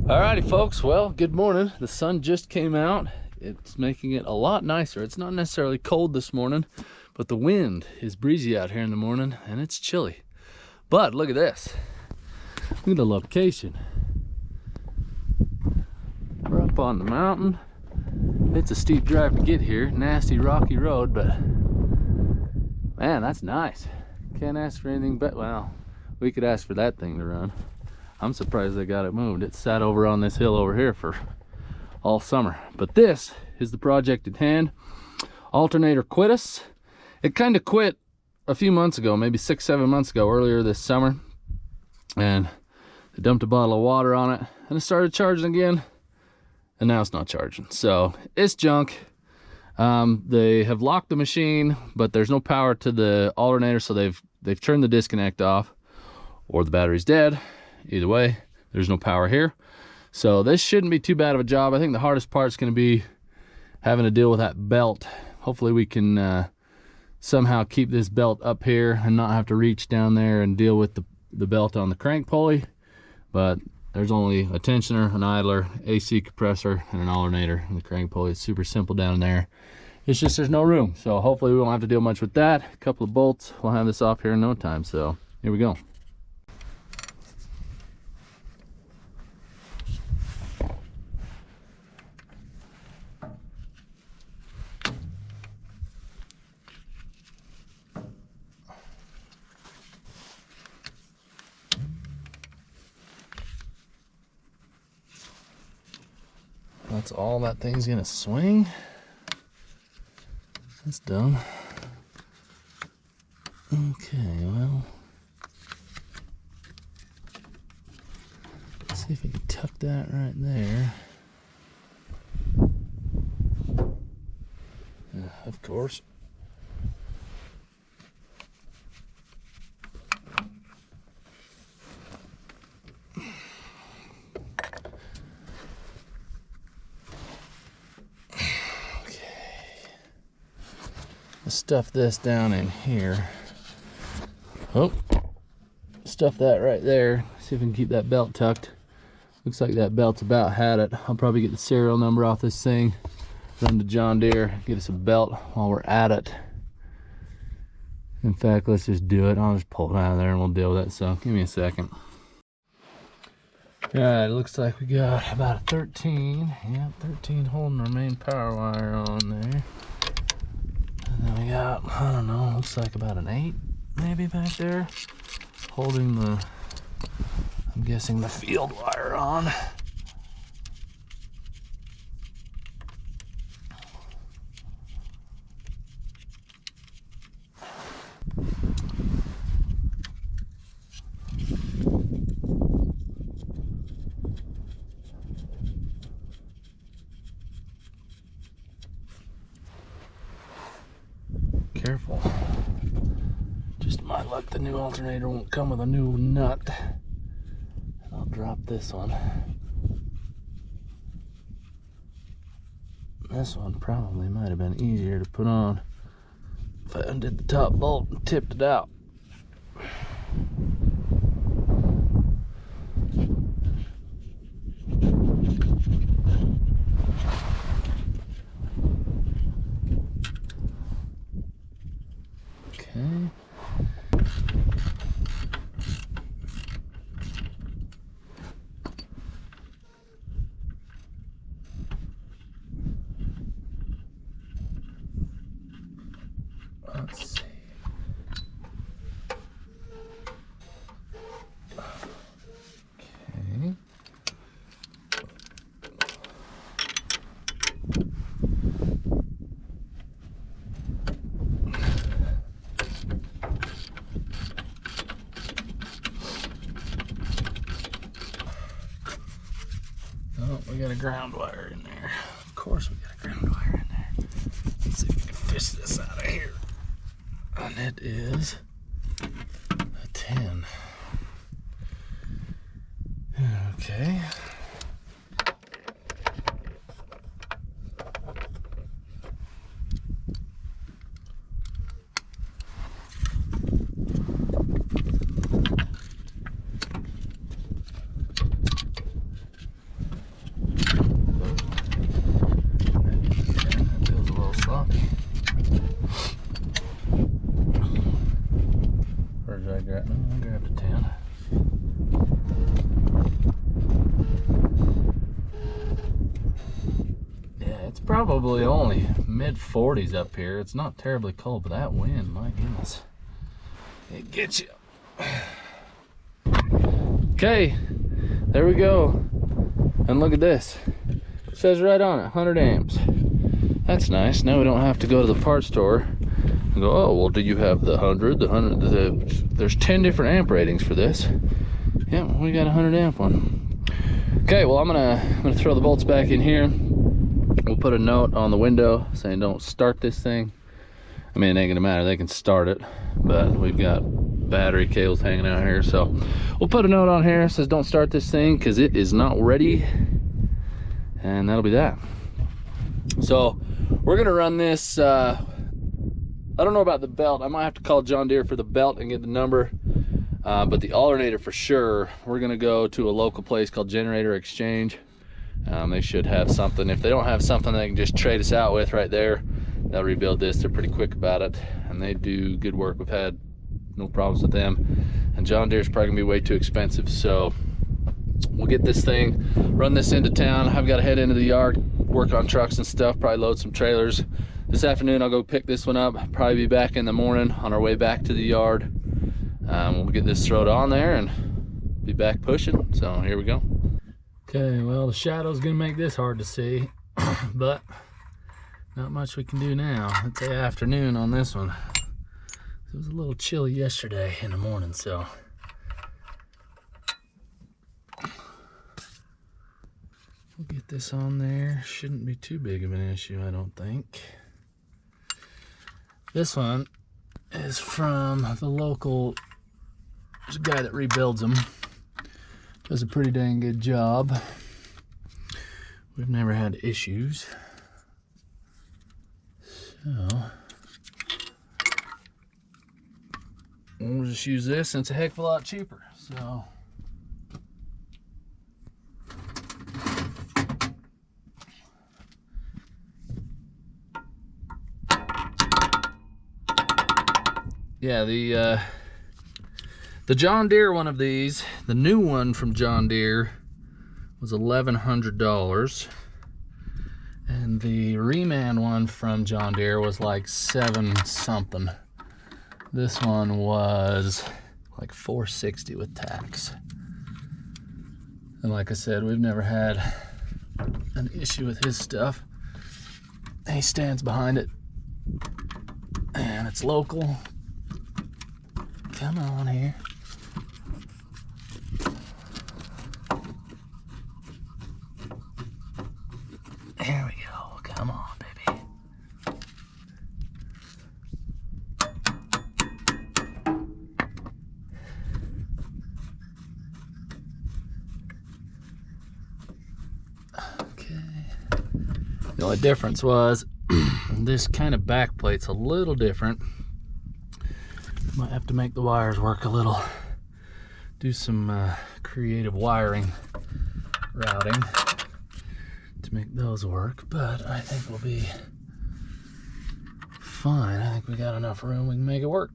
Alrighty folks, well, good morning. The sun just came out. It's making it a lot nicer. It's not necessarily cold this morning, but the wind is breezy out here in the morning and it's chilly. But look at this. Look at the location. We're up on the mountain. It's a steep drive to get here, nasty rocky road, but man, that's nice. Can't ask for anything but, well, we could ask for that thing to run. I'm surprised they got it moved. It sat over on this hill over here for all summer. But this is the project at hand. Alternator quit us. It kind of quit a few months ago, maybe 6-7 months ago, earlier this summer. And they dumped a bottle of water on it and it started charging again. And now it's not charging. So it's junk. They have locked the machine, but there's no power to the alternator, so they've turned the disconnect off, or the battery's dead. Either way, there's no power here. So this shouldn't be too bad of a job. I think the hardest part is going to be having to deal with that belt. Hopefully we can somehow keep this belt up here and not have to reach down there and deal with the belt on the crank pulley. But there's only a tensioner, an idler, AC compressor, and an alternator. And the crank pulley is super simple down there. It's just there's no room. So hopefully we won't have to deal much with that. A couple of bolts, we'll have this off here in no time. So here we go. That's all that thing's gonna swing. That's done. Okay, well, let's see if we can tuck that right there. Of course. Stuff this down in here. Oh, stuff that right there. See if we can keep that belt tucked. Looks like that belt's about had it. I'll probably get the serial number off this thing, run to John Deere, get us a belt while we're at it. In fact, let's just do it. I'll just pull it out of there and we'll deal with it. So give me a second. All right, it looks like we got about a 13. Yeah, 13 holding our main power wire on there. And then we got, I don't know, looks like about an 8 maybe back there, holding the, I'm guessing, the field wire on. Careful. Just my luck, the new alternator won't come with a new nut. And I'll drop this one. This one probably might have been easier to put on if I undid the top bolt and tipped it out. Okay. Let's see. Okay. Oh, we got a ground wire in there. Of course we got a ground wire in there. Let's see if we can fish this out of here. And it is a 10. Okay. probably only mid-40s up here. It's not terribly cold, but that wind, my goodness, it gets you. Okay, there we go. And look at this. It says right on it, 100 amps. That's nice. Now we don't have to go to the parts store and go, oh, well, do you have the 100, the 100, there's 10 different amp ratings for this. Yeah, we got a 100 amp one. Okay, well, I'm gonna throw the bolts back in here. We'll put a note on the window saying don't start this thing. I mean, it ain't gonna matter, they can start it, but we've got battery cables hanging out here, so we'll put a note on here that says don't start this thing because it is not ready, and that'll be that. So we're gonna run this, I don't know about the belt. I might have to call John Deere for the belt and get the number, but the alternator for sure, we're gonna go to a local place called Generator Exchange. They should have something. If they don't have something they can just trade us out with right there, they'll rebuild this. They're pretty quick about it, and they do good work. We've had no problems with them, and John Deere's probably gonna be way too expensive, so we'll get this thing, run this into town. I've got to head into the yard, work on trucks and stuff, probably load some trailers. This afternoon I'll go pick this one up, probably be back in the morning on our way back to the yard. We'll get this thrown on there and be back pushing, so here we go. Okay, well, the shadow's gonna make this hard to see, but not much we can do now. It's the afternoon on this one. It was a little chilly yesterday in the morning, so we'll get this on there. Shouldn't be too big of an issue, I don't think. This one is from the local, there's a guy that rebuilds them. Does a pretty dang good job. We've never had issues. So we'll just use this, and it's a heck of a lot cheaper. So yeah, the John Deere one of these, the new one from John Deere, was $1,100, and the reman one from John Deere was like 7 something. This one was like $460 with tax. And like I said, we've never had an issue with his stuff. He stands behind it, and it's local. Come on here. There we go. Come on, baby. Okay. The only difference was this kind of back plate's a little different. Might have to make the wires work a little. Do some creative wiring routing to make those work, but I think we'll be fine. I think we got enough room, we can make it work.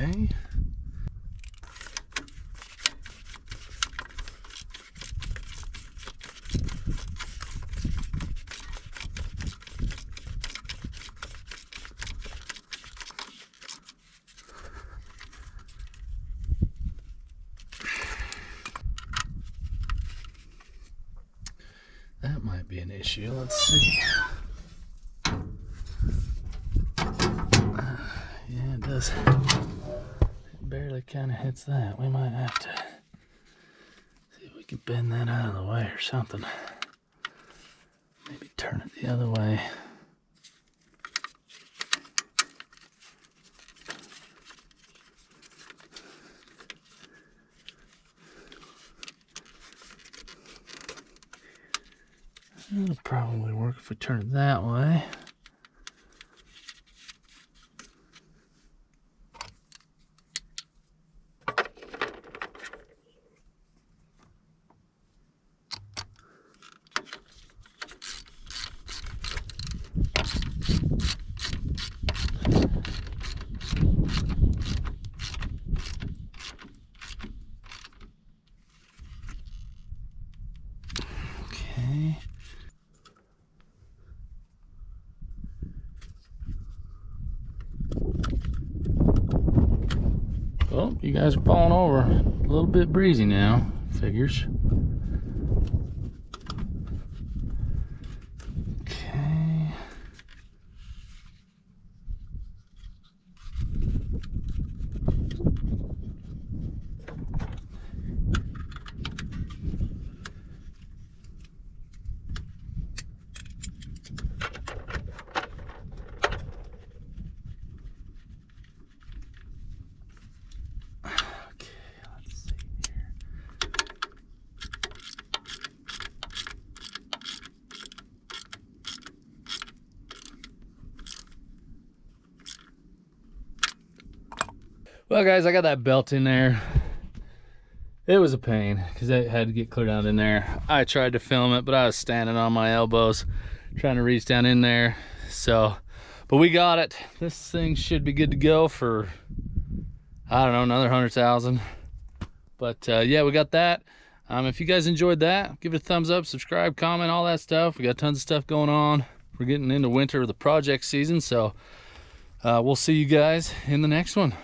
Okay. That might be an issue. Let's see. Yeah, it does. It barely kind of hits that. We might have to can bend that out of the way or something. Maybe turn it the other way. It'll probably work if we turn it that way. Okay. Oh, you guys are falling over. A little bit breezy now, figures. Okay. Well guys, I got that belt in there. It was a pain because I had to get clear down in there. I tried to film it, but I was standing on my elbows trying to reach down in there. So, but we got it. This thing should be good to go for, I don't know, another 100,000. But yeah, we got that. If you guys enjoyed that, give it a thumbs up, subscribe, comment, all that stuff. We got tons of stuff going on. We're getting into winter of the project season, so we'll see you guys in the next one.